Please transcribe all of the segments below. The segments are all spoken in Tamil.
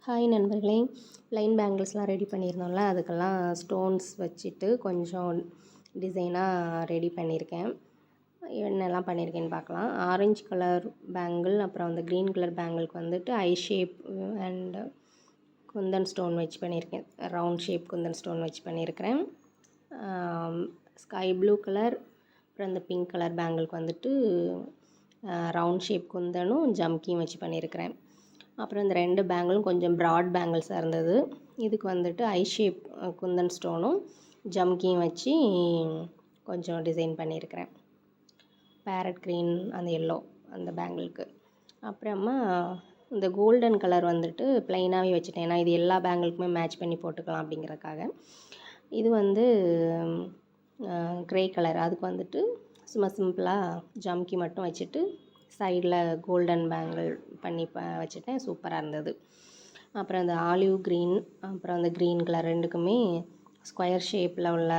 ஹாய் நண்பர்களே, ப்ளைன் பேங்கிள்ஸ்லாம் ரெடி பண்ணியிருந்தோம்ல, அதுக்கெல்லாம் ஸ்டோன்ஸ் வச்சுட்டு கொஞ்சம் டிசைனாக ரெடி பண்ணியிருக்கேன். என்னெல்லாம் பண்ணியிருக்கேன்னு பார்க்கலாம். ஆரஞ்சு கலர் பேங்கிள், அப்புறம் அந்த க்ரீன் கலர் பேங்கிளுக்கு வந்துட்டு ஐ ஷேப் அண்ட் குந்தன் ஸ்டோன் வச்சு பண்ணியிருக்கேன். ரவுண்ட் ஷேப் குந்தன் ஸ்டோன் வச்சு பண்ணியிருக்கிறேன். ஸ்கை ப்ளூ கலர், அப்புறம் அந்த பிங்க் கலர் பேங்கிளுக்கு வந்துட்டு ரவுண்ட் ஷேப் குந்தனும் ஜம்கியும் வச்சு பண்ணியிருக்கிறேன். அப்புறம் இந்த 2 பேங்கிளும் கொஞ்சம் ப்ராட் பேங்கிள்ஸாக இருந்தது. இதுக்கு வந்துட்டு ஐ ஷேப் குந்தன் ஸ்டோனும் ஜம்கியும் வச்சு கொஞ்சம் டிசைன் பண்ணியிருக்கிறேன். பேரட் க்ரீன் அந்த எல்லோ அந்த பேங்கிளுக்கு. அப்புறமா இந்த கோல்டன் கலர் வந்துட்டு ப்ளைனாகவே வச்சுட்டேன். ஏன்னா இது எல்லா பேங்கிளுக்குமே மேட்ச் பண்ணி போட்டுக்கலாம் அப்படிங்கிறக்காக. இது வந்து க்ரே கலர், அதுக்கு வந்துட்டு சும்மா சிம்பிளாக ஜம்கி மட்டும் வச்சுட்டு சைடில் கோல்டன் பேங்கிள் பண்ணி வச்சுட்டேன். சூப்பராக இருந்தது. அப்புறம் அந்த ஆலிவ் க்ரீன், அப்புறம் அந்த க்ரீன் கலர் ரெண்டுக்குமே ஸ்கொயர் ஷேப்பில் உள்ள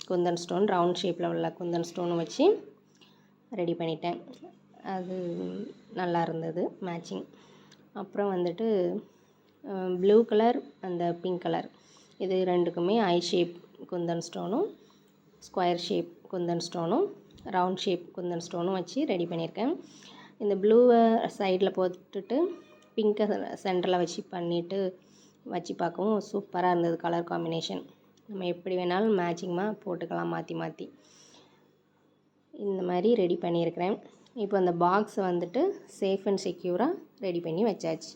குந்தன் ஸ்டோன், ரவுண்ட் ஷேப்பில் உள்ள குந்தன் ஸ்டோனும் வச்சு ரெடி பண்ணிட்டேன். அது நல்லா இருந்தது மேட்சிங். அப்புறம் வந்துட்டு ப்ளூ கலர் அந்த பிங்க் கலர், இது ரெண்டுக்குமே ஐ ஷேப் குந்தன் ஸ்டோனும், ஸ்கொயர் ஷேப் குந்தன் ஸ்டோனும், ரவுண்ட் ஷேப் குந்தன் ஸ்டோனும் வச்சு ரெடி பண்ணியிருக்கேன். இந்த ப்ளூவை சைடில் போட்டுட்டு பிங்க்கை சென்டரில் வச்சு பார்க்கவும் சூப்பராக இருந்தது. கலர் காம்பினேஷன் நம்ம எப்படி வேணாலும் மேட்சிங்காக போட்டுக்கலாம் மாற்றி மாற்றி. இந்த மாதிரி ரெடி பண்ணியிருக்கிறேன். இப்போ அந்த பாக்ஸை வந்துட்டு சேஃப் அண்ட் செக்யூராக ரெடி பண்ணி வச்சாச்சு.